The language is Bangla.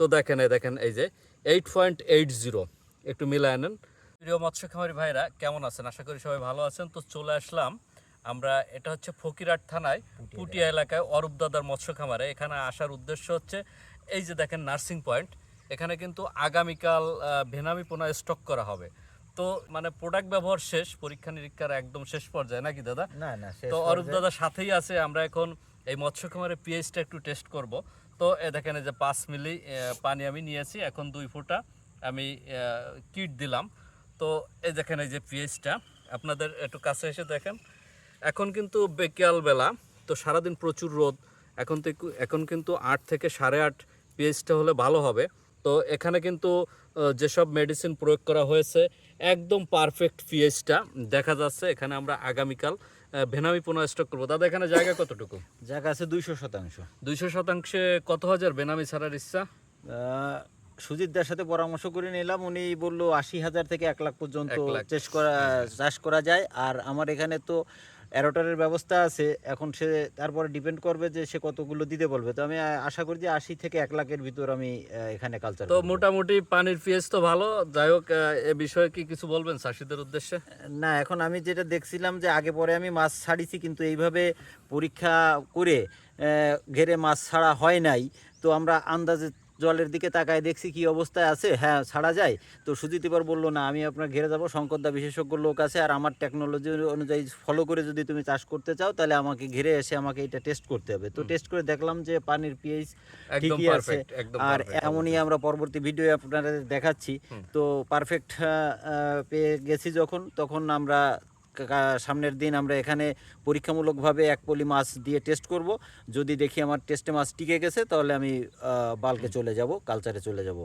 তো দেখেন এই যে 8.80, একটু মিলায় নেন। প্রিয় মৎস্য খামারি ভাইরা কেমন আছেন? আশা করি সবাই ভালো আছেন। তো চলে আসলাম আমরা, এটা হচ্ছে ফকিরহাট থানায় পুটিয়া এলাকায় অরূপ দাদার মৎস্য খামারে। এখানে আসার উদ্দেশ্য হচ্ছে এই যে দেখেন নার্সিং পয়েন্ট, এখানে কিন্তু আগামীকাল ভেনামি পোনা স্টক করা হবে। তো মানে প্রোডাক্ট ব্যবহার শেষ, পরীক্ষা নিরীক্ষার একদম শেষ পর্যায়ে নাকি দাদা? না না, তো অরূপ দাদার সাথেই আছে। আমরা এখন এই মৎস্য খামারের পিএইচটা একটু টেস্ট করব। তো দেখেন এই যে 5 মিলি পানি আমি নিয়েছি, এখন 2 ফুটা আমি কিট দিলাম। তো এই দেখেন এই যে পিএইচটা, আপনাদের একটু কাছে এসে দেখেন। এখন কিন্তু বিকেলবেলা, তো সারাদিন প্রচুর রোদ, এখন কিন্তু 8 থেকে 8.5 পিএইচটা হলে ভালো হবে। তো এখানে কিন্তু যেসব মেডিসিন প্রয়োগ করা হয়েছে একদম পারফেক্ট পিএইচটা দেখা যাচ্ছে। এখানে আমরা আগামীকাল ভেনামি পোনা স্টক করবো। দাদা এখানে জায়গা কতটুকু? জায়গা আছে 200%। 200%? কত হাজার বেনামি ছাড়ার ইচ্ছা? সুজিতদার সাথে পরামর্শ করে নিলাম, উনি বললো 80,000 থেকে 1 লাখ পর্যন্ত 1 লাখ। চাষ করা যায়। আর আমার এখানে তো অ্যারোটারের ব্যবস্থা আছে, এখন সে তারপরে ডিপেন্ড করবে যে সে কতগুলো দিতে বলবে। তো আমি আশা করি যে 80 থেকে 1 লাখের ভিতর আমি এখানে কালচার তো করব। মোটামুটি পানির পিএইচ তো ভালো। যাই হোক, এ বিষয়ে কি কিছু বলবেন চাষিদের উদ্দেশ্যে? না, এখন আমি যেটা দেখছিলাম যে আগে পরে আমি মাছ ছাড়িছি, কিন্তু এইভাবে পরীক্ষা করে ঘেরে মাছ ছাড়া হয় নাই। তো আমরা আন্দাজে জলের দিকে তাকায় দেখছি কি অবস্থায় আছে, হ্যাঁ ছাড়া যায়। তো সুজিত এবার বললো না, আমি আপনার ঘেরে যাবো, শঙ্করদা বিশেষজ্ঞ লোক আছে, আর আমার টেকনোলজি অনুযায়ী ফলো করে যদি তুমি চাষ করতে চাও তাহলে আমাকে ঘেরে এসে আমাকে এটা টেস্ট করতে হবে। তো টেস্ট করে দেখলাম যে পানির পিএইচ একদম ঠিকই আছে। পারফেক্ট, একদম আর পারফেক্ট। এমনই আমরা পরবর্তী ভিডিও আপনাদের দেখাচ্ছি। তো পারফেক্ট পেয়ে গেছি যখন, তখন আমরা সামনের দিন আমরা এখানে পরীক্ষামূলকভাবে 1 পলি মাছ দিয়ে টেস্ট করব। যদি দেখি আমার টেস্টে মাছ টিকে গেছে তাহলে আমি বাল্কে চলে যাব, কালচারে চলে যাব।